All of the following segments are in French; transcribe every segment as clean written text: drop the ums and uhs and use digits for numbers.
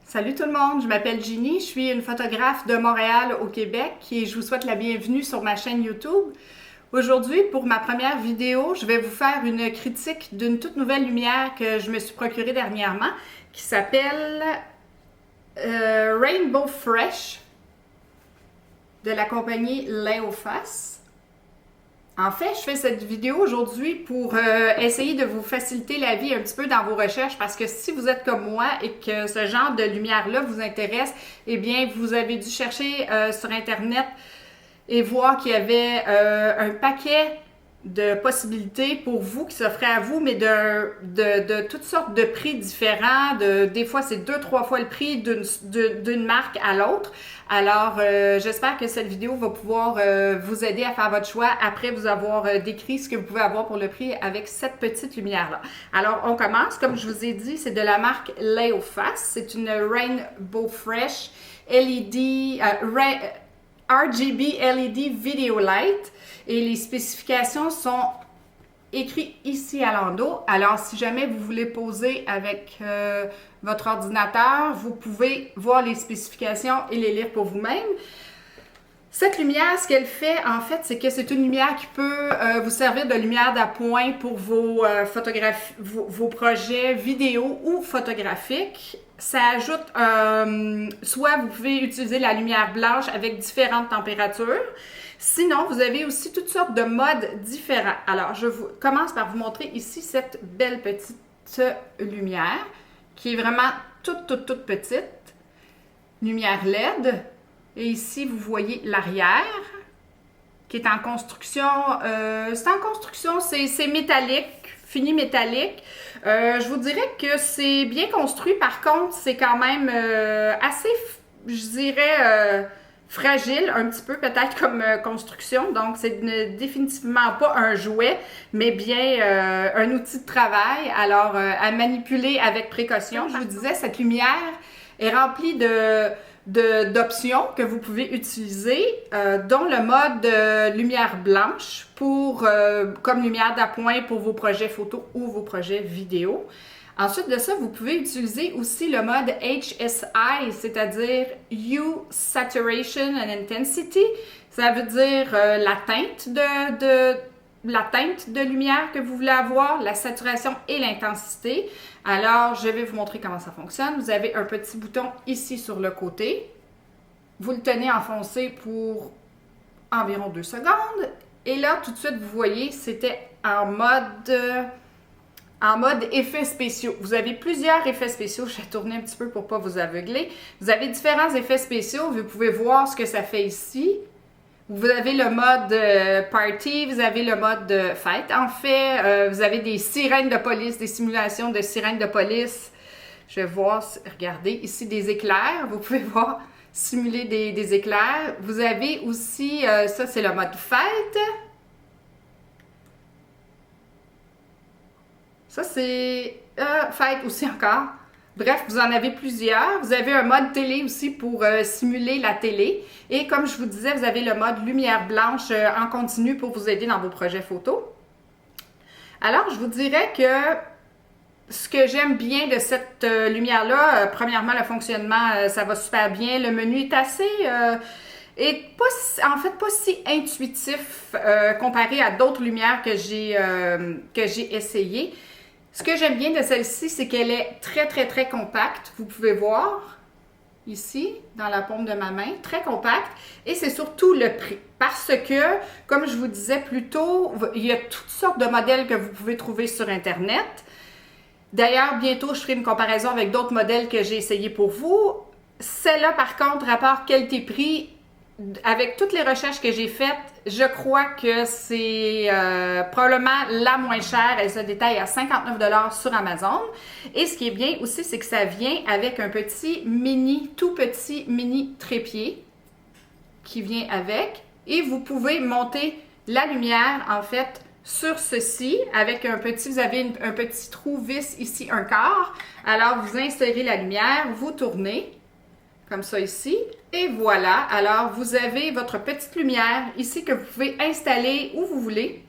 Salut tout le monde, je m'appelle Ginny, je suis une photographe de Montréal au Québec et je vous souhaite la bienvenue sur ma chaîne YouTube. Aujourd'hui, pour ma première vidéo, je vais vous faire une critique d'une toute nouvelle lumière que je me suis procurée dernièrement qui s'appelle Rainbow Fresh de la compagnie Leofas. En fait, je fais cette vidéo aujourd'hui pour essayer de vous faciliter la vie un petit peu dans vos recherches parce que si vous êtes comme moi et que ce genre de lumière-là vous intéresse, eh bien, vous avez dû chercher sur Internet et voir qu'il y avait un paquet de possibilités pour vous qui s'offraient à vous, mais de toutes sortes de prix différents. Des fois, c'est 2-3 fois le prix d'une marque à l'autre. Alors, j'espère que cette vidéo va pouvoir vous aider à faire votre choix après vous avoir décrit ce que vous pouvez avoir pour le prix avec cette petite lumière-là. Alors, on commence. Comme je vous ai dit, c'est de la marque Leofas. C'est une Rainbow Fresh LED, RGB LED Video Light. Et les spécifications sont écrites ici à l'endos. Alors, si jamais vous voulez poser avec votre ordinateur, vous pouvez voir les spécifications et les lire pour vous-même. Cette lumière, ce qu'elle fait, en fait, c'est que c'est une lumière qui peut vous servir de lumière d'appoint pour vos photographies, vos projets vidéo ou photographiques. Ça ajoute, soit vous pouvez utiliser la lumière blanche avec différentes températures. Sinon, vous avez aussi toutes sortes de modes différents. Alors, je commence par vous montrer ici cette belle petite lumière qui est vraiment toute petite. Lumière LED. Et ici, vous voyez l'arrière qui est en construction. C'est en construction, c'est métallique, fini métallique. Je vous dirais que c'est bien construit. Par contre, c'est quand même assez, je dirais, fragile, un petit peu peut-être comme construction. Donc, c'est définitivement pas un jouet, mais bien un outil de travail. Alors, à manipuler avec précaution. Je vous disais, cette lumière est remplie d'options que vous pouvez utiliser, dont le mode lumière blanche comme lumière d'appoint pour vos projets photos ou vos projets vidéo. Ensuite de ça, vous pouvez utiliser aussi le mode HSI, c'est-à-dire Hue, Saturation and Intensity. Ça veut dire la teinte de lumière que vous voulez avoir, la saturation et l'intensité. Alors, je vais vous montrer comment ça fonctionne. Vous avez un petit bouton ici sur le côté. Vous le tenez enfoncé pour environ 2 secondes. Et là, tout de suite, vous voyez, c'était en mode effets spéciaux. Vous avez plusieurs effets spéciaux. Je vais tourner un petit peu pour ne pas vous aveugler. Vous avez différents effets spéciaux. Vous pouvez voir ce que ça fait ici. Vous avez le mode party, vous avez le mode fête. En fait, vous avez des sirènes de police, des simulations de sirènes de police. Je vais voir, regardez, ici des éclairs. Vous pouvez voir simuler des éclairs. Vous avez aussi, ça c'est le mode fête. Ça c'est fête aussi encore. Bref, vous en avez plusieurs. Vous avez un mode télé aussi pour simuler la télé. Et comme je vous disais, vous avez le mode lumière blanche en continu pour vous aider dans vos projets photos. Alors, je vous dirais que ce que j'aime bien de cette lumière-là, premièrement, le fonctionnement, ça va super bien. Le menu est assez... en fait pas si intuitif comparé à d'autres lumières que j'ai essayées. Ce que j'aime bien de celle-ci, c'est qu'elle est très compacte. Vous pouvez voir ici, dans la paume de ma main, très compacte. Et c'est surtout le prix. Parce que, comme je vous disais plus tôt, il y a toutes sortes de modèles que vous pouvez trouver sur Internet. D'ailleurs, bientôt, je ferai une comparaison avec d'autres modèles que j'ai essayés pour vous. Celle-là, par contre, rapport qualité-prix, avec toutes les recherches que j'ai faites, je crois que c'est probablement la moins chère. Elle se détaille à 59 $ sur Amazon. Et ce qui est bien aussi, c'est que ça vient avec un tout petit mini trépied qui vient avec. Et vous pouvez monter la lumière, en fait, sur ceci, avec vous avez un petit trou vis ici, un quart. Alors, vous insérez la lumière, vous tournez, comme ça ici. Et voilà, alors vous avez votre petite lumière ici que vous pouvez installer où vous voulez,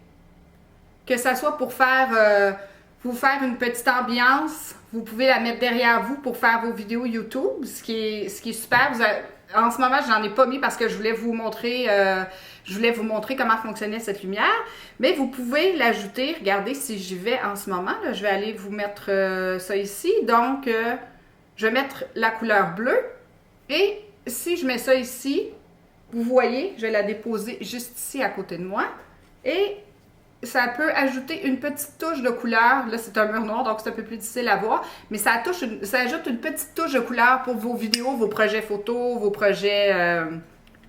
que ça soit pour faire vous faire une petite ambiance. Vous pouvez la mettre derrière vous pour faire vos vidéos YouTube, ce qui est super. En ce moment, je n'en ai pas mis parce que je voulais vous montrer comment fonctionnait cette lumière. Mais vous pouvez l'ajouter. Regardez si j'y vais en ce moment. Là, je vais aller vous mettre ça ici. Donc, je vais mettre la couleur bleue. Et si je mets ça ici, vous voyez, je vais la déposer juste ici à côté de moi. Et ça peut ajouter une petite touche de couleur. Là, c'est un mur noir, donc c'est un peu plus difficile à voir. Mais ça ajoute une petite touche de couleur pour vos vidéos, vos projets photos, vos projets...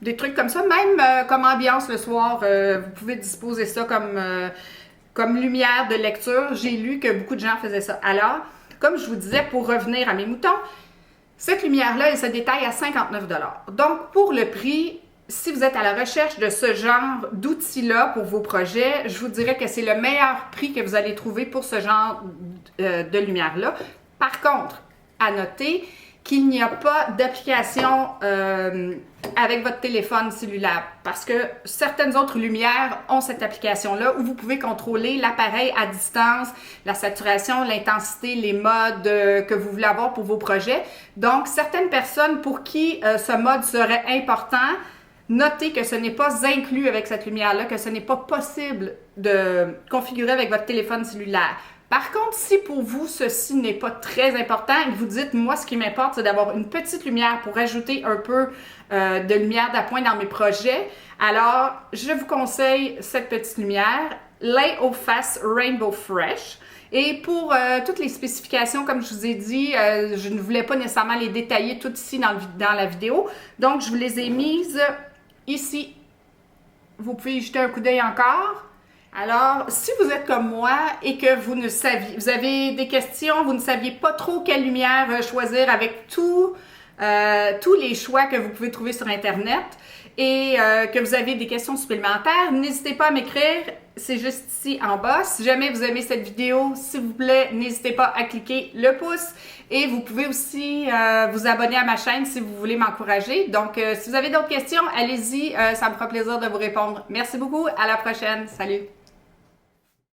des trucs comme ça. Même comme ambiance le soir, vous pouvez disposer ça comme lumière de lecture. J'ai lu que beaucoup de gens faisaient ça. Alors, comme je vous disais, pour revenir à mes moutons, cette lumière-là, elle se détaille à 59 $. Donc, pour le prix... Si vous êtes à la recherche de ce genre d'outils-là pour vos projets, je vous dirais que c'est le meilleur prix que vous allez trouver pour ce genre de lumière-là. Par contre, à noter qu'il n'y a pas d'application avec votre téléphone cellulaire parce que certaines autres lumières ont cette application-là où vous pouvez contrôler l'appareil à distance, la saturation, l'intensité, les modes que vous voulez avoir pour vos projets. Donc, certaines personnes pour qui ce mode serait important, notez que ce n'est pas inclus avec cette lumière-là, que ce n'est pas possible de configurer avec votre téléphone cellulaire. Par contre, si pour vous, ceci n'est pas très important et que vous dites, moi, ce qui m'importe, c'est d'avoir une petite lumière pour ajouter un peu de lumière d'appoint dans mes projets, alors je vous conseille cette petite lumière, Layoface Rainbow Fresh. Et pour toutes les spécifications, comme je vous ai dit, je ne voulais pas nécessairement les détailler toutes ici dans la vidéo. Donc, je vous les ai mises ici. Vous pouvez y jeter un coup d'œil encore. Alors, si vous êtes comme moi et que vous avez des questions, vous ne saviez pas trop quelle lumière choisir avec tous les choix que vous pouvez trouver sur Internet et que vous avez des questions supplémentaires, n'hésitez pas à m'écrire. C'est juste ici en bas. Si jamais vous aimez cette vidéo, s'il vous plaît, n'hésitez pas à cliquer le pouce. Et vous pouvez aussi vous abonner à ma chaîne si vous voulez m'encourager. Donc, si vous avez d'autres questions, allez-y. Ça me fera plaisir de vous répondre. Merci beaucoup. À la prochaine. Salut!